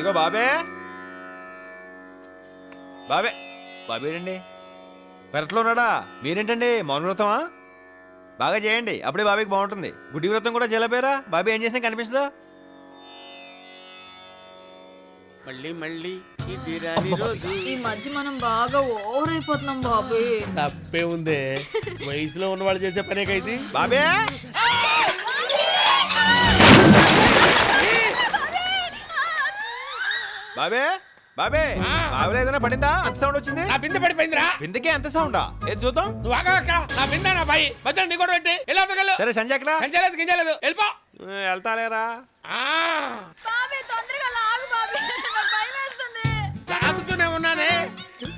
ఇదిగో బాబే బాబే బాబేడండి పెరట్లో ఉన్నాడా? మీరేంటండి మౌన వ్రతమా? బాగా చేయండి, అప్పుడే బాబీకి బాగుంటుంది. గుడి వ్రతం కూడా చేయలేపోయారా? బాబీ ఏం చేసినా కనిపిస్తుందా? మళ్ళీ మళ్ళీ ఇది రాని రోజు. ఈ మధ్య మనం బాగా ఓవర్ అయిపోతున్నాం బాబు. తప్పే ఉందే, వయసులో ఉన్న వాళ్ళు చేసే పనే కైతే. బాబే బాబే బాబే బాబులో ఏదైనా పడిందా? అంత సౌండ్ వచ్చింది. నా బిందె పడిపోయిందిరా. బిందెకే అంత సౌండా? ఏది చూద్దాం. నువ్వు ఆగా అక్కడ. నా బిందె నా బాయి మధ్యలో నీ కూడా పెట్టి ఎలా తగలు. సరే సంజయ్ ఎక్కడ? సంచలేదు గింజలేదు వెళ్ళిపో. వెళ్తాలేరా? బాబీ తొందరగా లాగు బాబీ, నాకు భయం వేస్తుంది. లాగుతూనే ఉన్నానే.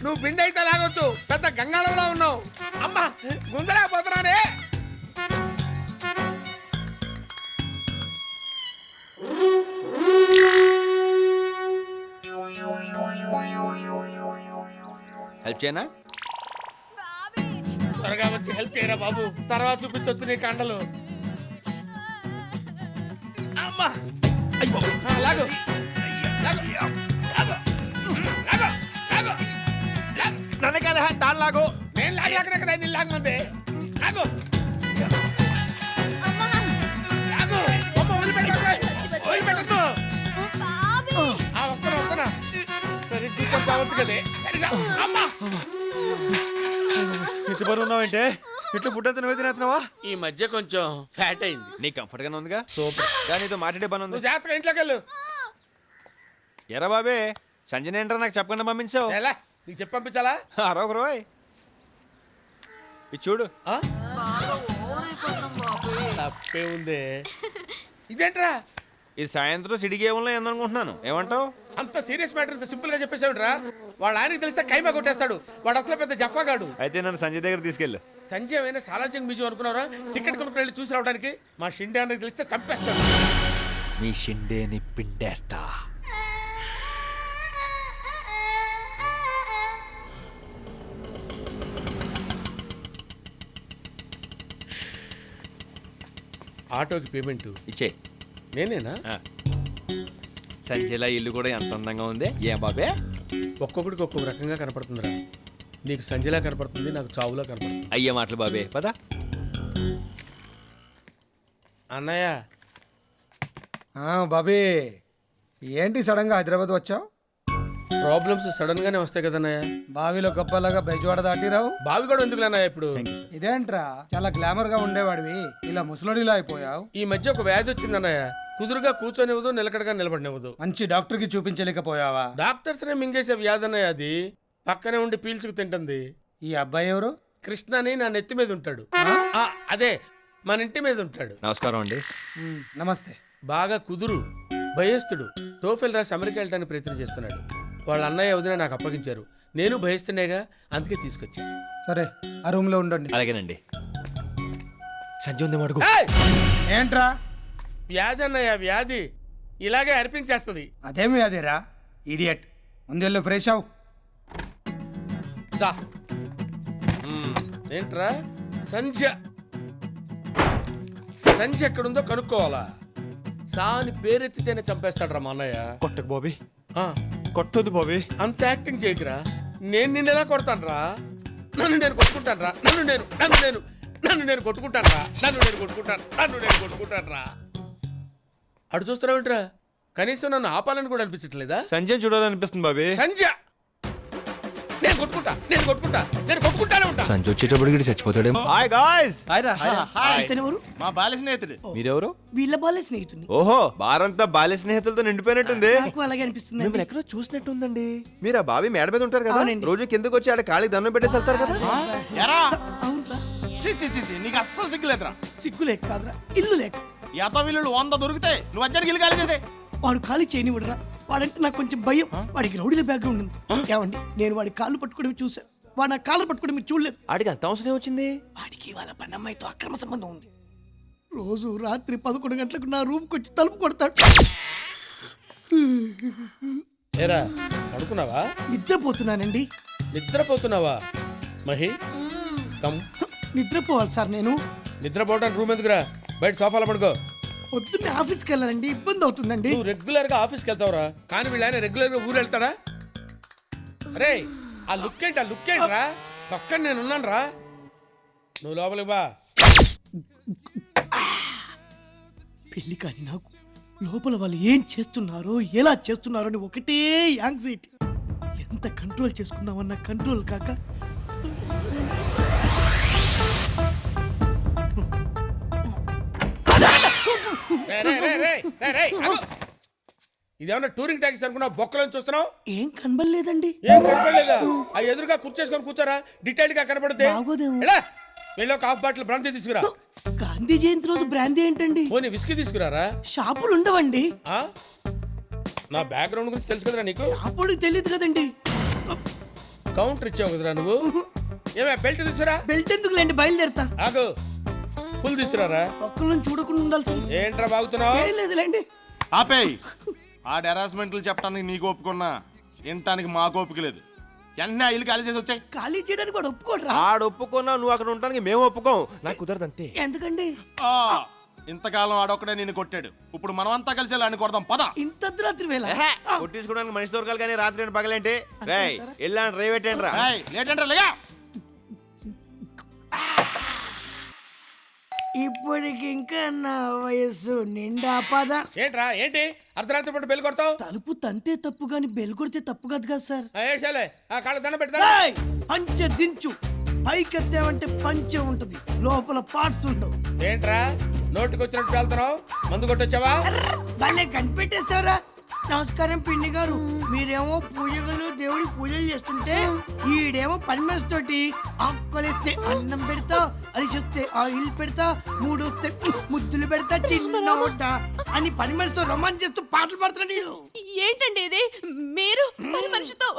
నువ్వు బిందె అయితే లాగొచ్చు, పెద్ద గంగాళంలో ఉన్నావు. అమ్మా గుంజలేకపోతున్నానే. హెల్ప్ చేయనా? బాబీ త్వరగా వచ్చి హెల్ప్ చేయరా బాబు, తర్వాత చూపించొచ్చు నీ కండలు. అమ్మా అయ్యో లాగు లాగు లాగు లాగు లాగు లాగు. నన్ను కదా దాని లాగు. నేను లాగలేకనే కదా నేను లాగమంది. లాగు లాగు. అమ్మ వదిలిపెట్టద్దు, వదిలిపెట్టద్దు. బాబీ వస్తున్నా సరిగ్గా కొంచెం చావచ్చు కదే. సరిగా అమ్మా. ఇంటి పని ఉన్నావంటే ఇట్లా ఫుడ్ అంతా నువ్వే తినేస్తున్నావా? ఈ మధ్య కొంచెం ఫ్యాట్ అయింది. నీ కంఫర్ట్ గానే ఉందిగా? సూపర్. కానీ నీతో మాట్లాడే పని ఉంది. నువ్వు జాగ్రత్తగా ఇంట్లోకి వెళ్ళు. ఎరా బాబే సంజయ్ ఏంట్రా నాకు చెప్పకుండా పంపించావు? ఎలా నీకు చెప్పి పంపించాలా? అరొక రోయ్ ఇది చూడు. బాగా ఓవర్ అయిపోతున్నాం బాబు. తప్పే ఉందే. ఇదేంట్రా ఇది సాయంత్రం సిటీ గేమ్లో ఏందనుకుంటున్నాను. ఏమంటావు? అంత సీరియస్ మ్యాటర్ ఇంత సింపుల్ గా చెప్పేసావుంట్రా. వాళ్ళ ఆయనకి తెలిస్తే కైమా కొట్టేస్తాడు. వాడు అసలు పెద్ద జఫాగాడు. అయితే నన్ను సంజయ్ దగ్గర తీసుకెళ్ళు. సంజయ్ అయినా సాలార్జంగ్ మ్యూజియం అనుకున్నారా? టికెట్ కొనుక్కుని వెళ్ళి చూసి రావడానికి. మా షిండే అన్నకి తెలిస్తే చంపేస్తాడు. మీ షిండేని పిండేస్తా. ఆటోకి పేమెంట్ ఇచ్చే. నేనేనా? సంజయ్లా ఇల్లు కూడా ఎంత అందంగా ఉంది. ఏ బాబే ఒక్కొక్కడికి ఒక్కొక్క రకంగా కనపడుతుందిరా. నీకు సంజయ్లా కనపడుతుంది, నాకు చావులా కనపడుతుంది. అయ్యే మాటలు బాబే పద. అన్నయ్య బాబీ ఏంటి సడన్ గా హైదరాబాద్ వచ్చావు? ప్రాబ్లమ్స్ సడన్ గానే వస్తాయి కదన్నయ్య. బావిలో గొప్పలాగా బెజవాడ దాటిరావు. బావి కూడా ఎందుకు అన్నయ్య ఇప్పుడు? ఇదేంట్రా చాలా గ్లామర్ గా ఉండేవాడివి, ఇలా ముసలోడిలా అయిపోయావు. ఈ మధ్య ఒక వ్యాధి వచ్చిందన్నయ్య. కుదురుగా కూర్చొనివ్వదు, నిలకడగా నిలబడినివ్వదు. మంచి డాక్టర్ కి చూపించలేకపోయావా? డాక్టర్స్ నే మింగేసే వ్యాధి అన్నయ్య అది. పక్కనే ఉండి పీల్చుకు తింటుంది. ఈ అబ్బాయి ఎవరు? కృష్ణని నా నెత్తి మీద ఉంటాడు. అదే మన ఇంటి మీద ఉంటాడు. నమస్కారం అండి. నమస్తే. బాగా కుదురు, భయస్తుడు. టోఫెల్ రాసి అమెరికా వెళ్ళడానికి ప్రయత్నం చేస్తున్నాడు. వాళ్ళ అన్నయ్య వదిన నాకు అప్పగించారు. నేను భయస్తునేగా, అందుకే తీసుకొచ్చా. సరే ఆ రూమ్ లో ఉండండి. అలాగేనండి. సంజయ్ ఉంది మడుగు. ఏయ్! ఏంట్రా? వ్యాధి అన్నయ్య, వ్యాధి ఇలాగే అర్పించేస్తుంది. అదేమి అదేరా ఇడియట్. ముందెళ్ళు ఫ్రెష్ అవు. దా. ఏంట్రా సంధ్య? సంధ్య ఎక్కడుందో కనుక్కోవాలా? సాని పేరెత్తితేనే చంపేస్తాడ్రా మా అన్నయ్య. కొట్టకు బాబీ, ఆ, కొట్టొద్దు బాబీ. అంత యాక్టింగ్ చేయకురా. నేను నిన్ను ఎలా కొడతానురా? నన్ను నేను కొట్టుకుంటానురా. నన్ను నేను కొట్టుకుంటానురా. అటు చూస్తున్నావేంట్రా? కనీసం నన్ను ఆపాలని కూడా అనిపించట్లేదా? సంజయ్ చూడాలనిపిస్తుంది బాబీ. సంధ్య నేను కొట్టుకుంటానే ఉంటా. సంజయ్ వచ్చేటప్పుడు చచ్చిపోతాడేమో. Hi guys. ఇతనెవరు? మా బాల్య స్నేహితుడు. మీరెవరు? వీళ్ళ బాల్య స్నేహితుని. ఓహో, బారంతా బాల్య స్నేహితులతో నిండిపోయినట్టుంది. నాకు అలాగే అనిపిస్తుంది. మిమ్మల్ని ఎక్కడో చూసినట్టుందండి. మీరు ఆ బావి మేడ మీద ఉంటారు కదా, అవునండి. రోజు కిందకు వచ్చి ఆడ కాళ్ళకి దండం పెట్టేసి వెళ్తారు కదా. నీకు అస్సలు సిగ్గులేదురా. సిగ్గు లేక కాదురా, ఇల్లు లేక. వీళ్ళు 100 దొరికితే నువ్వు అజ్జడికి ఇల్లు ఖాళీ చేసే. వాడు ఖాళీ చేయనివ్వడరా. వాడంటే నాకు కొంచెం భయం. వాడికి రౌడీల బ్యాక్గ్రౌండ్ ఉంది. ఏమండి, నేను వాడి కాళ్ళు పట్టుకోవడం చూసాను. వాడు నా కాళ్ళు పట్టుకోవడం మీరు చూడలేదు. ఆడికి అంత అవసరం వచ్చింది. వాడికి వాళ్ళ పన్నమ్మాయితో అక్రమ సంబంధం ఉంది. రోజు రాత్రి 11 గంటలకు నా రూమ్కి వచ్చి తలుపు కొడతాడు. ఏరా పడుకున్నావా? నిద్రపోతున్నానండి. నిద్రపోతున్నావా? మహి కమ్. నిద్రపోవాలి సార్ నేను. నిద్రపోవడానికి రూమ్ ఎందుకురా? బయట సోఫాలో పడుకో. పొద్దున్నే ఆఫీస్కి వెళ్ళాలండి, ఇబ్బంది అవుతుందండి. నువ్వు రెగ్యులర్ గా ఆఫీస్కి వెళ్తావురా, కానీ వీళ్ళైనా రెగ్యులర్ గా ఊరు వెళ్తాడా? రే ఆ లుక్ ఏంట్రా? పక్కన నేను ఉన్నాను రా, నువ్వు లోపలికి బా. పెళ్లి కానీ నాకు లోపల వాళ్ళు ఏం చేస్తున్నారో ఎలా చేస్తున్నారో అని ఒకటే యాంగ్జైటీ. ఎంత కంట్రోల్ చేసుకుందామన్నా కంట్రోల్ కాక ఇదేమన్నా టూరింగ్ ట్యాక్సీ అనుకున్నా? బొక్కలను చూస్తున్నావు, ఏం కనబడలేదండి. ఏం కనపడలేదా? ఆ ఎదురుగా కూర్చేసుకొని కూర్చోరా, డీటెయిల్ గా కనపడితే. బాగోదేమో. వెళ్ళి ఒక హాఫ్ బాటిల్ బ్రాంతి తీసుకురా. గాంధీ జయంతి రోజు బ్రాందీ ఏంటండి? పోనీ విస్కీ తీసుకురారా. షాపులు ఉండవండి. ఆ? నా బ్యాక్గ్రౌండ్ గురించి తెలుసు కదరా నీకు? అప్పుడు తెలియదు కదండి. కౌంటర్ ఇచ్చావు కదరా నువ్వు. ఏమే బెల్ట్ తీసుకురా. బెల్ట్ ఎందుకులేండి, బయలుదేరతా. ఆగు, ఫుల్ తీసుకురారా. ఒక్కళ్ళని చూడకుండా ఉండాల్సింది. ఏంట్రా బాగుతున్నావు? ఏం లేదులేండి. ఆపేయ్. ఆ హెరాస్మెంట్లు చెప్పడానికి నీకు ఒప్పుకున్నా, వినటానికి మాకు ఓపిక లేదు. వెంటనే ఇల్లు ఖాళీ చేసి వచ్చాయి. ఖాళీ చేయడానికి కూడా ఒప్పుకోడరా. ఆడు ఒప్పుకున్నా నువ్వు అక్కడ ఉండడానికి మేము ఒప్పుకోం. నాకు కుదరదు అంతే. ఎందుకండి? ఇంతకాలం ఆడొక్కడే నిన్ను కొట్టాడు, ఇప్పుడు మనమంతా కలిసి వెళ్ళి కొడదాం పద. ఇంత అర్ధరాత్రి వేళ కొట్టించుకోవడానికి మనిషి దొరకాలి కానీ రాత్రి ఏంటి పగలేంటి? రేయ్ వెళ్ళాను రేవ్ పెట్టండి రా. లేట్ అంటే లేగా. ఇప్పటికి ఇంకా నా వయస్సు నిండా పద. ఏంట్రా ఏంటి అర్ధరాత్రి పూట బెల్ కొడతావు? తలుపు తంతే తప్పు గాని బెల్ కొడితే తప్పు కాదు కదా సార్. ఏడ్చాలే, ఆ కాళ్ళ దండ పెడతా. ఏయ్! పంచె దించు. పైకెత్తావంటే పంచె ఉంటది, లోపల పార్ట్స్ ఉండవు. ఏంట్రా నోటికి వచ్చినట్టు వెళ్తున్నావు? మందు కొట్టొచ్చావా? భలే కనిపెట్టేశారా. నమస్కారం పిండి గారు. మీరేమో పూజ గదిలో దేవుడి పూజలు చేస్తుంటే ఈడేమో పని మనిషి తోటి ఆకులేస్తే అన్నం పెడతా, అరిచొస్తే ఆయిల్ పెడతా, మూడొస్తే ముద్దులు పెడతా, చిన్న వంట అని పని మనిషితో రొమాన్స్ చేస్తూ పాటలు పాడుతున్నాడు నీడు. ఏంటండి ఇది? మీరు పని మనిషితో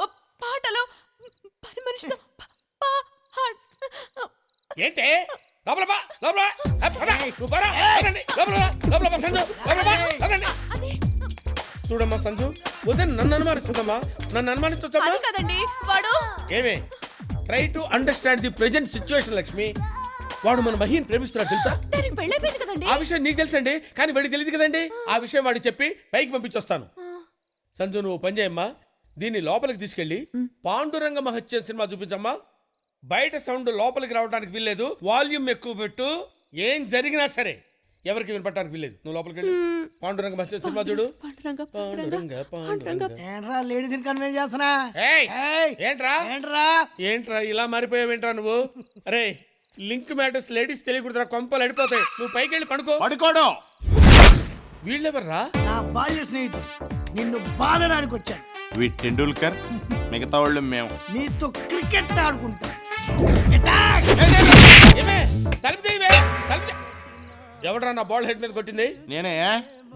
పాటలు, పని మనిషితో ఏంటి లోపల బా, లోపల బా. పద, నువ్వు పోరా. పదండి, లోపల బా, లోపల బా సంజు, లోపల బా, పదండి. చూడమ్మా సంజు, ఉదయం నన్ను అనుమానిస్తుందమ్మా, నన్ను అనుమానిస్తుందమ్మా. అది కదండి వాడు. ఏమే try to understand the present situation Lakshmi. వాడు మన మహిని ప్రేమిస్తున్నాడు తెలుసా? దానికి పెళ్ళైపోయింది కదండి. ఆ విషయం నీకు తెలుసండి, కానీ వాడికి తెలియదు కదండి. ఆ విషయం వాడికి చెప్పి పైకి పంపించొస్తాను. సంజు నువ్వు పని చేయమ్మా, దీన్ని లోపలికి తీసుకెళ్ళి పాండురంగ మహత్యం సినిమా చూపించమ్మా. బయట సౌండ్ లోపలికి రావడానికి వీల్లేదు, వాల్యూమ్ ఎక్కువ పెట్టు. ఏం జరిగినా సరే ఎవరికి వినపడటానికి వీల్లేదు. నువ్వు లోపలికి వెళ్ళి పాండురంగ మహత్యం సినిమా చూడు. పాండురంగ ఏంట్రా లేడీస్ కన్వెన్స్ చేస్తున్నా? ఏయ్! ఏయ్! ఏంట్రా ఏంట్రా ఏంట్రా ఇలా మారిపోయావేంట్రా నువ్వు? అరే లింక్ మ్యాటర్స్ లేడీస్ తెలియకూడదురా, కొంపలు అడిపోతాయి. నువ్వు పైకి వెళ్ళి పడుకో. పడుకోడు. వీళ్ళెవర్రా? నా బాల్య స్నేహితుడు, నిన్ను బాధడానికి వచ్చాను. వీటి టెండూల్కర్, మిగతా వాళ్ళు మేము. నీతో క్రికెట్ ఆడుకుంటా. ఏమే తలుపు తీయవే, తలుపు తీ. ఎవడరా నా బాల్ హెడ్ మీద కొట్టింది? నేనే.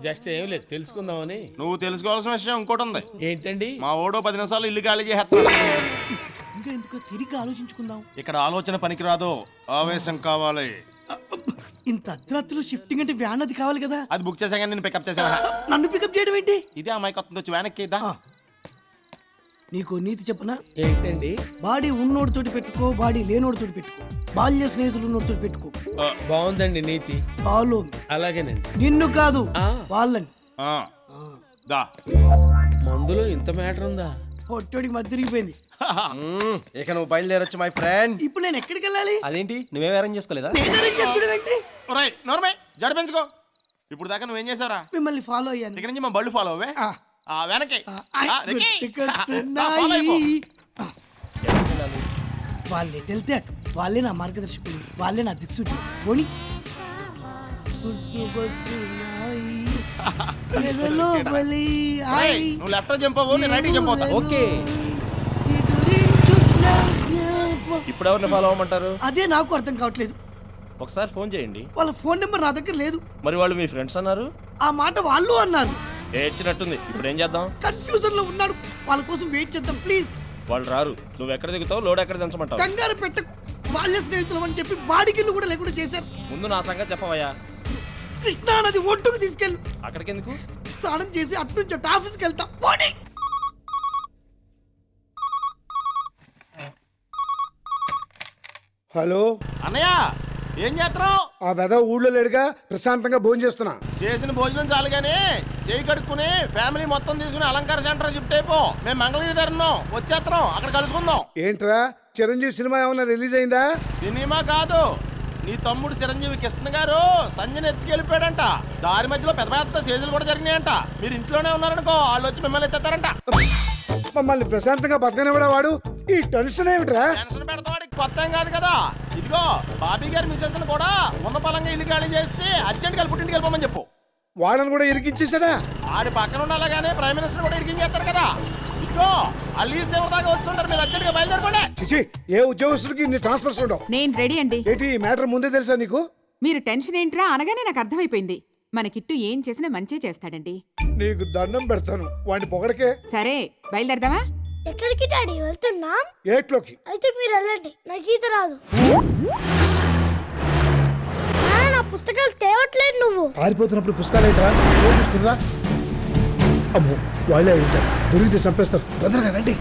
జస్ట్ ఏం లేదు తెలుసుకుందామని. నువ్వు తెలుసుకోవాల్సిన విషయం ఇంకోటి ఉంది. ఏంటండి? మా ఓడో 10 నిమిషాలు ఇల్లు ఖాళీ చేస్తున్నాడు. ఇంకా ఎందుకో తిరిగి ఆలోచించుకుందాం. ఇక్కడ ఆలోచన పనికిరాదు, ఆవేశం కావాలి. ఇంత అర్ధరాత్రులు షిఫ్టింగ్ అంటే వ్యాన్ అది కావాలి కదా. అది బుక్ చేసాక నేను పికప్ చేసా. నన్ను పికప్ చేయడం ఏంటి? ఇదే అమ్మాయి కొత్త వచ్చి వెనక్కి ఇద్దా. నీకు నీతి చెప్పనా? ఏంటండి? బాడీ ఉన్నోడితోటి పెట్టుకో, బాడీ లేనోడితోటి పెట్టుకో. బాల్య స్నేహితులు ఉన్నోడితోటి పెట్టుకో. బాగుందండి నీతి. ఫాలో. అలాగేనండి. నిన్ను కాదు వాళ్ళని. దా. మందులో ఇంత మ్యాటర్ ఉందా? పొట్టోడికి మధ్య తిరిగిపోయింది. ఇక నువ్వు బయలుదేరొచ్చు మై ఫ్రెండ్. ఇప్పుడు నేను ఎక్కడికి వెళ్ళాలి? అదేంటి నువ్వేం అరేంజ్ చేసుకోలేదా? నేను arrange చేసుకోవడం ఏంటి? ఒరేయ్ నోర్మే జడ పెంచుకో. ఇప్పుడు దాకా నువ్వేం చేసావురా? మిమ్మల్ని ఫాలో అయ్యాను. ఇక్కడ నుంచి మా బళ్ళు ఫాలో అవే. వెనక్కి గుర్తుకొస్తున్నాయి. వాళ్ళు ఎటు వెళ్తే అటు, వాళ్ళే నా మార్గదర్శకులు, వాళ్ళే నా దిక్సూచి. పోనీ నువ్వు లెఫ్ట్ జంప్ అవ్వు, నేను రైట్ జంప్ అవుతా. ఓకే ఇప్పుడు ఎవరిని ఫాలో అవ్వమంటారు? అదే నాకు అర్థం కావట్లేదు. ఒకసారి ఫోన్ చేయండి. వాళ్ళ ఫోన్ నెంబర్ నా దగ్గర లేదు. మరి వాళ్ళు మీ ఫ్రెండ్స్ అన్నారు. ఆ మాట వాళ్ళు అన్నారు. ఏడ్చినట్టుంది. ఇప్పుడు ఏం చేద్దాం? కన్ఫ్యూజన్ లో ఉన్నాడు. వాళ్ళ కోసం వెయిట్ చేద్దాం ప్లీజ్. వాళ్ళు రారు. నువ్వు ఎక్కడ దిగుతావు, లోడ్ ఎక్కడ దించమంటావు? కంగారు పెట్టకు. బాల్య స్నేహితులు అని చెప్పి బాడిగిల్లు కూడా లేకుండా చేశారు. ముందు నా సంగతి చెప్పవయ్యా. కృష్ణా నది ఒడ్డుకు తీసుకెళ్ళు. అక్కడికి ఎందుకు? స్నానం చేసి అటు నుంచి అటు ఆఫీస్కి వెళ్తా. పోనీ. హలో అన్నయ్య ఏం చేస్తున్నావు? ఆ వెద ఊళ్ళో లేడుగా, ప్రశాంతంగా భోజనం చేస్తున్నా. చేసిన భోజనం చాలు గానీ చేయి కడుక్కుని ఫ్యామిలీ మొత్తం తీసుకుని అలంకార సెంటర్ షిఫ్ట్ అయిపో. మేము మంగళగిరి దగ్గర ఉన్నాం, వచ్చేస్తున్నాం, అక్కడ కలుసుకుందాం. ఏంట్రా చిరంజీవి సినిమా ఏమన్నా రిలీజ్ అయిందా? సినిమా కాదు, నీ తమ్ముడు చిరంజీవి కృష్ణ గారు సంజయ్ ఎత్తుకెళ్ళిపోయాడంట. దారి మధ్యలో పెద్ద పెద్ద సేజులు కూడా జరిగినాయంట. మీరు ఇంట్లోనే ఉన్నారనుకో, వాళ్ళు వచ్చి మిమ్మల్ని ఎత్తేస్తారంట. మమ్మల్ని ప్రశాంతంగా బతకనివ్వడా వాడు? ఈ టెన్షన్ ఏమిట్రా? టెన్షన్ పెడతావాడికి కొత్త ఏం కాదు కదా. ఇదిగో బాబీ గారి మిస్సెస్ కూడా ఉన్న పలంగా ఇల్లు ఖాళీ చేసి అర్జెంట్ గా పుట్టింటికి వెళ్ళిపోమని చెప్పు. వాళ్ళని కూడా ఇరికించేసాడా? ఆడి పక్కన ఉండాలగానే ప్రైమ్ మినిస్టర్ కూడా ఇరికించేస్తారు కదా. ఇదిగో ఆ లీజ్ సేవ దాకా వచ్చుంటారు, మీరు అర్జెంట్ గా బయలుదేరకండి. చిచి, ఏ ఉద్యోగస్తుడికి ఇన్ని ట్రాన్స్ఫర్స్ ఉండవు. నేను రెడీ అండి. ఏంటి ఈ మ్యాటర్ ముందే తెలుసా నీకు? మీరు టెన్షన్ ఏంట్రా అనగానే నాకు అర్థమైపోయింది. మన కిట్టు ఏం చేసినా మంచే చేస్తాడండి. నీకు దండం పెడతాను, వాడిని పొగడకే. సరే బయలుదేరదామా? ఎక్కడికి డాడీ వెళ్తున్నాం? ఏట్లోకి. అయితే మీరు వెళ్ళండి, నాకు ఈత రాదు. నా పుస్తకాలు తేవట్లేదు నువ్వు. పారిపోతున్నప్పుడు పుస్తకాలు ఏంట్రా? చూపిస్తుందా? అమ్మో, వాళ్ళే ఉంటారు, దొరికితే చంపేస్తారు. తొందరగా రండి.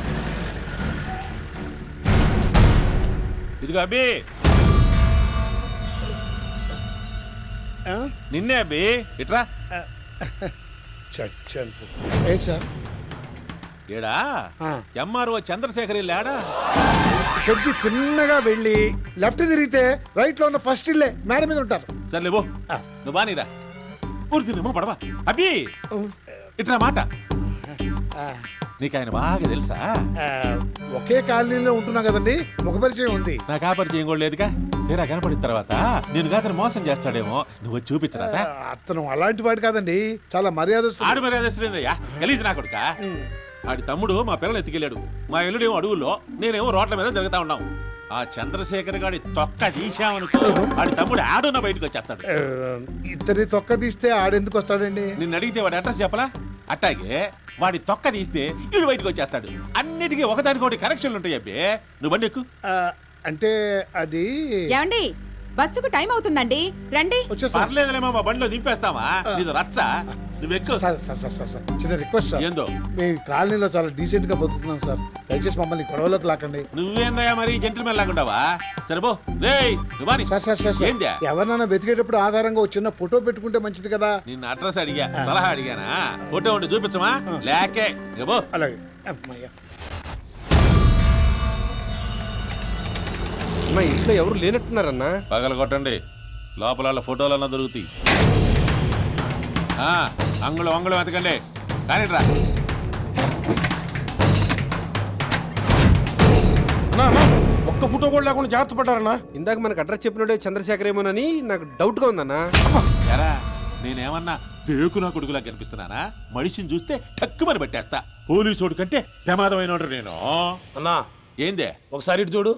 ఇదిగో అబ్బి, నిన్నే అబ్బి, ఇట్రా. చచ్చాను. ఏంటి సార్? ఏడా ఆ. ఎంఆర్ఓ చంద్రశేఖర్ ఇల్లాడా? కొద్ది తిన్నగా వెళ్ళి లెఫ్ట్ తిరిగితే రైట్ లో ఉన్న ఫస్ట్ ఇల్లే, మేడ మీద ఉంటారు. సర్లే బో, నువ్వు బానీరా. ఊరికినేమో పడవా అబ్బి, ఇట్రా మాట. నీకు ఆయన బాగా తెలుసా? ఒకే కాలనీలో ఉంటున్నా కదండి, ముఖ పరిచయం ఉంది. నాకు ఆ పరిచయం కూడా లేదుగా. తీరా కనపడిన తర్వాత నేను అతను మోసం చేస్తాడేమో, నువ్వు వచ్చి చూపించరా? అతను అలాంటి వాడు కాదండి, చాలా మర్యాదస్తుడు. ఆడు మర్యాదయ్యా, గలీజ్ నా కొడుకా. ఆడి తమ్ముడు మా పిల్లలు ఎత్తుకెళ్ళాడు. మా ఇల్లుడేమో అడుగుల్లో, నేనేమో రోడ్ల మీద తిరుగుతా ఉన్నాం. ఆ చంద్రశేఖర్ గాడి తొక్క తీసామనుకో, ఆడి తమ్ముడు ఆడున్న బయటకు వచ్చేస్తాడు. ఇద్దరి తొక్క తీస్తే ఆడెందుకు వస్తాడండి? నిన్ను అడిగితే వాడి అడ్రస్ చెప్పలా? అట్టాగే వాడి తొక్క తీస్తే వీడు బయటకు వచ్చేస్తాడు. అన్నిటికీ ఒకదానికొకటి కనెక్షన్లు ఉంటాయి అబ్బే. నువ్వు బండి ఎక్కు. అంటే అది ఏమండి, బస్సుకు టైం అవుతుందండి, రండి. వచ్చేస్తా. పర్లేదులేమో, మా బండిలో దింపేస్తావా? నీది రచ్చ, నువ్వు ఎక్కు. సార్, చిన్న రిక్వెస్ట్ సార్. ఏందో? మీ కాలనీలో చాలా డీసెంట్ గా బతుకుతున్నాం సార్, దయచేసి మమ్మల్ని గొడవలోకి లాకండి. నువ్వేందయ్యా మరి జెంటిల్మెన్ లాగుంటావా? సరేబో రేయ్ నువ్వు బాని. సార్, ఏందా? ఎవరినైనా వెతికేటప్పుడు ఆధారంగా ఒక చిన్న ఫోటో పెట్టుకుంటే మంచిది కదా. నిన్ను అడ్రస్ అడిగా, సలహా అడిగానా? ఫోటో ఉండి చూపించమా? లేకే ఇగో. అలాగే. అమ్మయ్య. మా ఇంట్లో ఎవరు లేనట్టున్నారన్నా. పగల కొట్టండి, లోపల ఫోటోలన్నా దొరుకుతాయి. అంగుళం వెతకండి, కానీ రా. ఒక్క ఫోటో కూడా లేకుండా జాగ్రత్త పడ్డారన్నా. ఇందాక మనకు అడ్రస్ చెప్పినోడే చంద్రశేఖర్ ఏమోనని నాకు డౌట్ గా ఉందన్నా. ఎరా నేనేమన్నా పేకు నా కొడుకులా కనిపిస్తున్నానా? మనిషిని చూస్తే టక్కుమని పట్టేస్తా. పోలీసోడు కంటే ప్రమాదమైన నేను. అన్నా ఏందే? ఒకసారి ఇటు చూడు.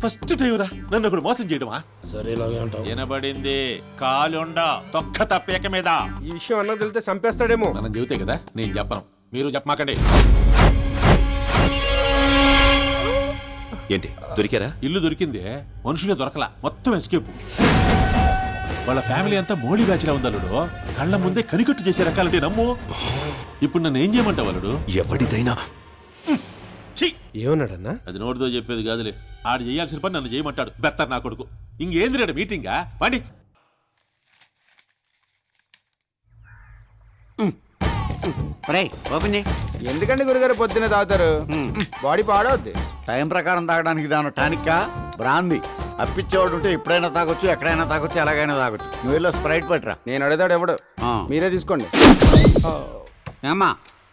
ఫస్ట్ టైం రా నన్ను ఒకడు మోసం చేయడమా? సరే ఇలాగే అంటావు. వినబడింది, కాలుండ తొక్క తప్పేక మీద. ఈ విషయం అన్న తెలితే చంపేస్తాడేమో. మనం చెబితే కదా, నేను చెప్పను, మీరు చెప్పమాకండి. ఏంటి దొరికారా? ఇల్లు దొరికింది, మనుషులే దొరకలా, మొత్తం ఎస్కేప్. వాళ్ళ ఫ్యామిలీ అంతా మోడీ బ్యాచ్లా ఉందల్లుడు. కళ్ళ ముందే కనికట్టు చేసే రకాలంటే నమ్ము. ఇప్పుడు నన్ను ఏం చేయమంటావు అల్లుడు? ఎవడిదైనా ఏమన్నాడన్నా? అది నోటితో చెప్పేది కాదులే. ఆడు చేయాల్సిన పని నన్ను చేయమంటాడు. బెత్తర్ నా కొడుకు. ఇంకేంది రేడు మీటింగా వాడి. ఎందుకండి గురుగారు పొద్దున్నే తాగుతారు? బాడీ పాడవద్ది. టైం ప్రకారం తాగడానికి దాని టానిక్కా బ్రాంది. అప్పిచ్చేవాడు ఉంటే ఎప్పుడైనా తాగొచ్చు, ఎక్కడైనా తాగొచ్చు, ఎలాగైనా తాగొచ్చు. నువ్వు వెళ్ళి స్ప్రైట్ పట్టరా. నేను అడుగుతాడు ఎవడు, మీరే తీసుకోండి. ఏమ్మా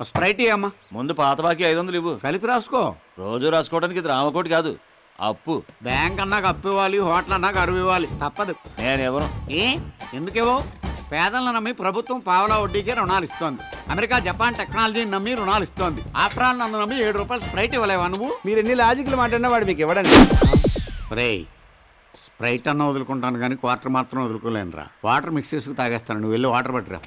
స్ప్రైట్ అమ్మా. ముందు పాత బాకీ 500 ఇవ్వు. కలిపి రాసుకో. రోజు రాసుకోవడానికి ఇది రామకోటి కాదు, అప్పు. బ్యాంక్ అన్నాక అప్పు ఇవ్వాలి, హోటల్ అన్నాక అరువు ఇవ్వాలి, తప్పదు. నేనెవరు? ఏ ఎందుకేవో? పేదలను నమ్మి ప్రభుత్వం పావలా వడ్డీకే రుణాలు ఇస్తోంది. అమెరికా జపాన్ టెక్నాలజీని నమ్మి రుణాలు ఇస్తోంది. ఆఫ్టర్ ఆల్ నన్ను నమ్మి 7 రూపాయలు స్ప్రైట్ ఇవ్వలేవా నువ్వు? మీరు ఎన్ని లాజిక్లు మాట్లాడినా వాడు మీకు ఇవ్వడండి. రే స్ప్రైట్ అన్న వదులుకుంటాను కానీ క్వార్టర్ మాత్రం వదులుకోలేనురా. వాటర్ మిక్స్ చేసుకు తాగేస్తాను, నువ్వు వెళ్ళి వాటర్ పట్టురా.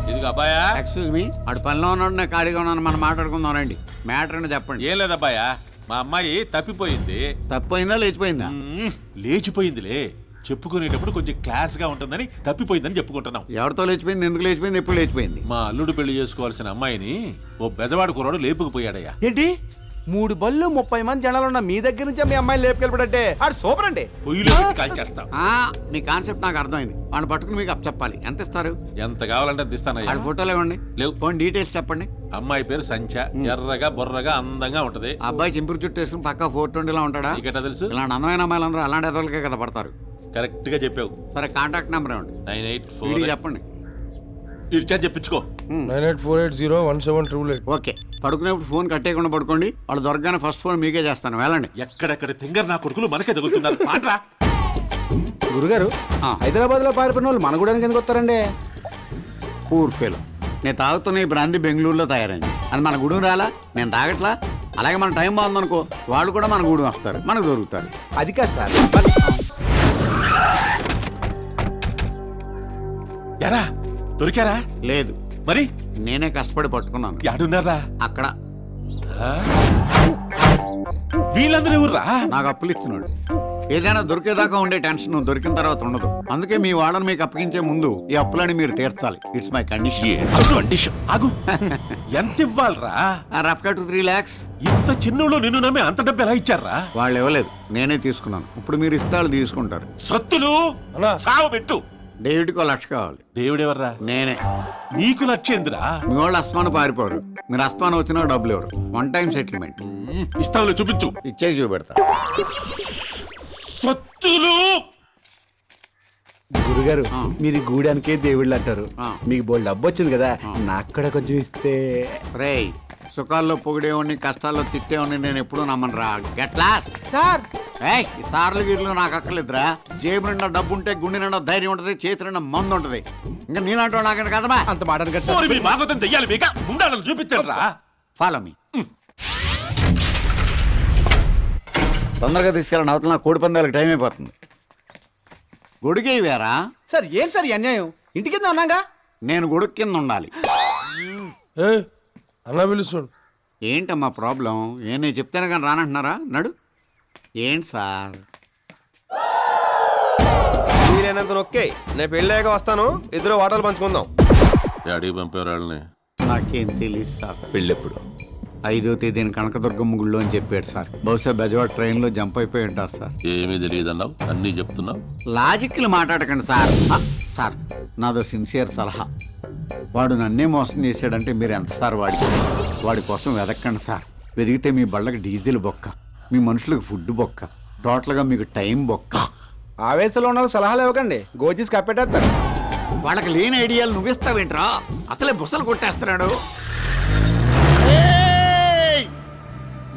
ఇదిగో అబ్బాయా. ఎక్స్క్యూజ్ మీ, అటు పనిలో ఉన్నాడు, నేను ఖాళీగా ఉన్నాను, మనం మాట్లాడుకుందాం రండి. మ్యాటర్ అని చెప్పండి. ఏం లేదబ్బాయా, మా అమ్మాయి తప్పిపోయింది. తప్పైందా లేచిపోయిందా? లేచిపోయిందిలే. చెప్పుకునేటప్పుడు కొంచెం క్లాస్ గా ఉంటుందని తప్పిపోయిందని చెప్పుకుంటున్నాం. ఎవరితో లేచిపోయింది, ఎందుకు లేచిపోయింది, ఎప్పుడు లేచిపోయింది? మా అల్లుడు పెళ్లి చేసుకోవాల్సిన అమ్మాయిని ఓ బెజవాడు కుర్రాడు లేపుకుపోయాడయ్యా. ఏంటి 3 బళ్ళు 30 మంది జనాలు ఉన్న మీ దగ్గర నుంచి మీ అమ్మాయిని లేపుకెళ్ళిపడంటే ఆడు సూపర్ అండి. పొయ్యిలో పెట్టి కాల్చేస్తాం. మీ కాన్సెప్ట్ నాకు అర్థమైంది. వాళ్ళు పట్టుకుని మీకు చెప్పాలి. ఎంత ఇస్తారు? ఎంత కావాలంటే అంత ఇస్తానయ్యా. వాళ్ళ ఫోటోలు ఇవ్వండి. లేవు. పోనీ డీటెయిల్స్ చెప్పండి. అమ్మాయి పేరు సంచ, ఎర్రగా బొర్రగా అందంగా ఉంటది. ఆ అబ్బాయి చింపురు చుట్టూ వేసుకుని పక్క 420 ఉంటాడా? నీకెట్టా తెలుసు? ఇలాంటి అందమైన అమ్మాయిలందరూ అలాంటి ఎదలకే కదా పడతారు. కరెక్ట్ గా చెప్పావు. సరే కాంటాక్ట్ నెంబర్ ఇవ్వండి. 984 చెప్పండి. ఇచ్చా చెప్పించుకో. 9848017888. ఓకే, పడుకునేప్పుడు ఫోన్ కట్టేయకుండా పడుకోండి. వాళ్ళు దొరకగానే ఫస్ట్ ఫోన్ మీకే చేస్తాను. వెళ్ళండి. ఎక్కడెక్కడ తింగర్ నా కొడుకులు మనకే తగులుతున్నారు. పాట్రా. గురుగారు హైదరాబాద్ లో పారిపోయిన వాళ్ళు మన గూడానికి ఎందుకు వస్తారండి? Poor fellow. నేను తాగుతున్న ఈ బ్రాంతి బెంగళూరులో తయారైంది. అది మన గూడెం రాలా, నేను తాగట్లా. అలాగే మన టైం బాగుందనుకో, వాళ్ళు కూడా మన గూడెం వస్తారు, మనకు దొరుకుతారు. అది కాదు సార్. ఎరా దొరికారా? లేదు, మరి నేనే కష్టపడి పట్టుకున్నాను. యాడున్నారా? అక్కడ వీళ్ళందరూ ఎవర్రా? నాకు అప్పులు ఇస్తున్నాడు. ఏదైనా దొరికేదాకా ఉండే టెన్షన్ దొరికిన తర్వాత ఉండదు. అందుకే మీ వాళ్ళని మీకు అప్పగించే ముందు ఈ అప్పులని మీరు తీర్చాలి. It's my condition. ఆగు. ఎంత ఇవ్వాలరా? రఫ్ గా 2-3 lakhs. ఇంత చిన్నలో నిన్ను నమ్మి అంత డబ్బు ఎలా ఇచ్చారా? వాళ్ళు ఇవ్వలేదు, నేనే తీసుకున్నాను. ఇప్పుడు మీరు ఇస్తాళ్ళు తీసుకుంటారు. సత్తులు సావు పెట్టు. డేవిడ్కి 1 లక్ష కావాలి. దేవుడు ఎవర్రా? నేనే. నీకు లక్షేంద్రా? మీ వాళ్ళు అస్మాను పారిపోరు. మీరు అస్మాను వచ్చినా డబ్బులు ఎవరు. 1 time సెటిల్మెంట్. ఇస్తాను, చూపించు. ఇచ్చే చూపెడతా. సత్తులు. గురుగారు మీరు గూడానికే దేవుళ్ళు అంటారు. మీకు బోల్డ్ డబ్బు వచ్చింది కదా, నాకు కూడా కొంచెం ఇస్తే. రేయ్, సుఖాల్లో పొగిడేవాడిని, కష్టాల్లో తిట్టేవాడిని నేను ఎప్పుడూ నమ్మను రా. Get lost. సార్ ఏయ్, ఈ సార్లు గీర్లు నాకు అక్కర్లేదురా. జేబు నిండా డబ్బు ఉంటే గుండె నిండా ధైర్యం ఉంటది, చేతి నిండా మందు ఉంటది. ఇంకా నీలాంటి వాడు నాకని కదమ్మా. అంత మాట భాగవతం దెయ్యాలి మీక ఉండాలని చూపించండి రా. Follow me. తొందరగా తీసుకెళ్ళండి, అవతల నా కోడి పందాలకు టైం అయిపోతుంది. గొడుగే వేరా సార్. ఏం సార్ ఈ అన్యాయం? ఇంటి కింద ఉన్నాగా. నేను గొడుగు కింద ఉండాలి. అన్న పిలుస్తాడు. ఏంటమ్మా ప్రాబ్లం? నేను చెప్తేనే కానీ రానంటున్నారా? నడు. ఏంటి సార్? వీలైనంత నొక్కే. నేను పెళ్ళాక వస్తాను, ఇద్దరు వాటలు పంచుకుందాం. డాడీ పంపారు వాళ్ళని. నాకేం తెలియదు సార్. పెళ్ళెప్పుడు? 5వ తేదీన కనకదుర్గమ్మ గుళ్ళో అని చెప్పాడు సార్. బహుశా బెజవాడ ట్రైన్లో జంప్ అయిపోయి ఉంటారు సార్. ఏమీ తెలియదన్నావు, అన్నీ చెప్తున్నావు. లాజిక్లు మాట్లాడకండి సార్. సార్, నాదో సిన్సియర్ సలహా. వాడు నన్నే మోసం చేశాడంటే మీరు ఎంత సార్ వాడి కోసం వెదక్కండి సార్. వెదిగితే మీ బళ్ళకి డీజిల్ బొక్క, మీ మనుషులకు ఫుడ్ బొక్క, టోటల్గా మీకు టైం బొక్క. ఆవేశంలో ఉన్న సలహాలు ఇవ్వకండి, గోజీస్ కప్పెట్టేస్తారు. వాళ్ళకి లేని ఐడియాలు నువ్విస్తావేంట్రా? అసలే బుసలు కొట్టేస్తున్నాడు.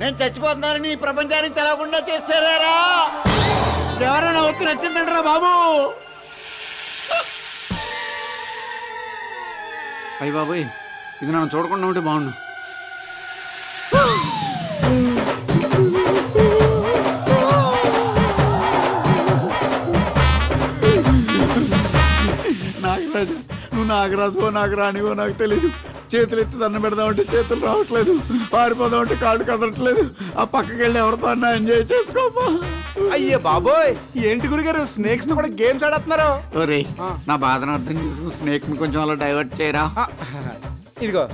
నేను చచ్చిపోతున్నానని ఈ ప్రపంచానికి తెలవకుండా చేస్తారా? ఎవరైనా వచ్చి నచ్చిందంటారా బాబు? అయ్యి బాబోయ్, ఇది నన్ను చూడకుండా ఉంటే బాగుండు. నాగరాజు, నువ్వు నాగరాజువో నాకు రానివో నాకు తెలీదు. చేతులు ఎత్తి దండం పెడదామంటే చేతులు రావట్లేదు, పారిపోదామంటే కాడు కదలట్లేదు. ఆ పక్కకి వెళ్ళి ఎవరితో అన్నా ఎంజాయ్ చేసుకోమా. అయ్యే బాబోయ్, ఏంటి గురుగారు స్నేక్స్ తో కూడా గేమ్స్ ఆడుతున్నారు? ఒరే, నా బాధను అర్థం చేసుకుని స్నేక్ ని కొంచెం అలా డైవర్ట్ చేయరా. ఇదిగో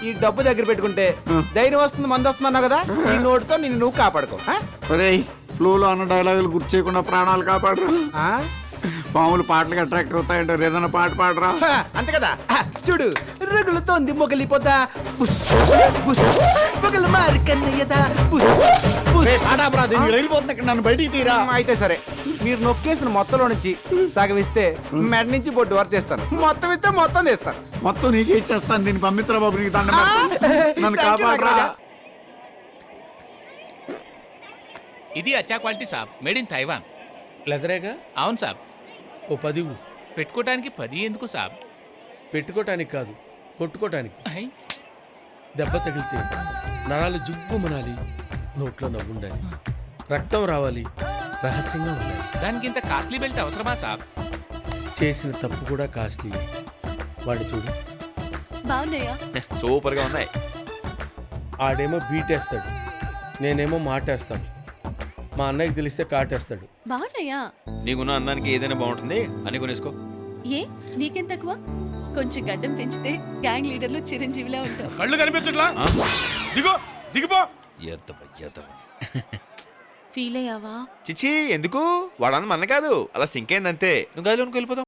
ఈ డబ్బు దగ్గర పెట్టుకుంటే ధైర్యం వస్తుంది, మంది వస్తుంది అన్నావు కదా. ఈ నోటుతో నిన్ను నువ్వు కాపాడుకో. ఒరే, ఫ్లోలో అన్న డైలాగులు గుర్తు చేయకుండా ప్రాణాలు కాపాడరా. మామూలు పాటలకు అట్రాక్ట్ అవుతాయంటారు, ఏదైనా పాట పాడరా. అంతే కదా. చూడు, రగులుతోంది మొగలిపోతా, మొగలు మారి కన్నయ్యదా. నన్ను బయటికి తీరా. అయితే సరే, మీరు నొక్కేసిన మొత్తంలో నుంచి సగం ఇస్తే మెడ నుంచి బొడ్డు వరకు తీస్తాను, మొత్తం ఇస్తే మొత్తం తీస్తాను. మొత్తం నీకే ఇచ్చేస్తాను. దీన్ని పంపిస్తారా బాబు? నీకు దండం పెడతాను. నన్ను కాపాడరా. ఇది అచ్చా క్వాలిటీ సాబ్, మేడ్ ఇన్ తైవాన్. లెదరేగా? అవును సాబ్. ఓ 10 పెట్టుకోవటానికి 10 ఎందుకు సాబ్? పెట్టుకోటానికి కాదు, కొట్టుకోటానికి. దెబ్బ తగిలితే నరాలు జుబ్బు మనాలి, నోట్లో నవ్వుండాలి, రక్తం రావాలి, రహస్యంగా ఉండాలి. దానికి ఇంత కాస్ట్లీ బెల్ట్ అవసరమా సాబ్? చేసిన తప్పు కూడా కాస్ట్లీ. వాడు చూడు, బాగున్నాయా? సూపర్ గా ఉన్నాయి. ఆడేమో బీటేస్తాడు, నేనేమో మాటేస్తాను. మా అన్నయ్యకి తెలిస్తే కాటేస్తాడు. బాగున్నాయా? నీకున్న అందానికి ఏదైనా బాగుంటుంది అని కొనేసుకో. ఏ నీకేం తక్కువ? కొంచెం గడ్డం పెంచితే గ్యాంగ్ లీడర్లు చిరంజీవిలా ఉంటావు. కళ్ళు కనిపించట్లా? దిగో దిగిపో. ఫీల్ అయ్యావా? చిచి ఎందుకు? వాడన్న మన కాదు, అలా సింక్ అయిందంతే. నువ్వు గదిలోనికి వెళ్ళిపోతావు.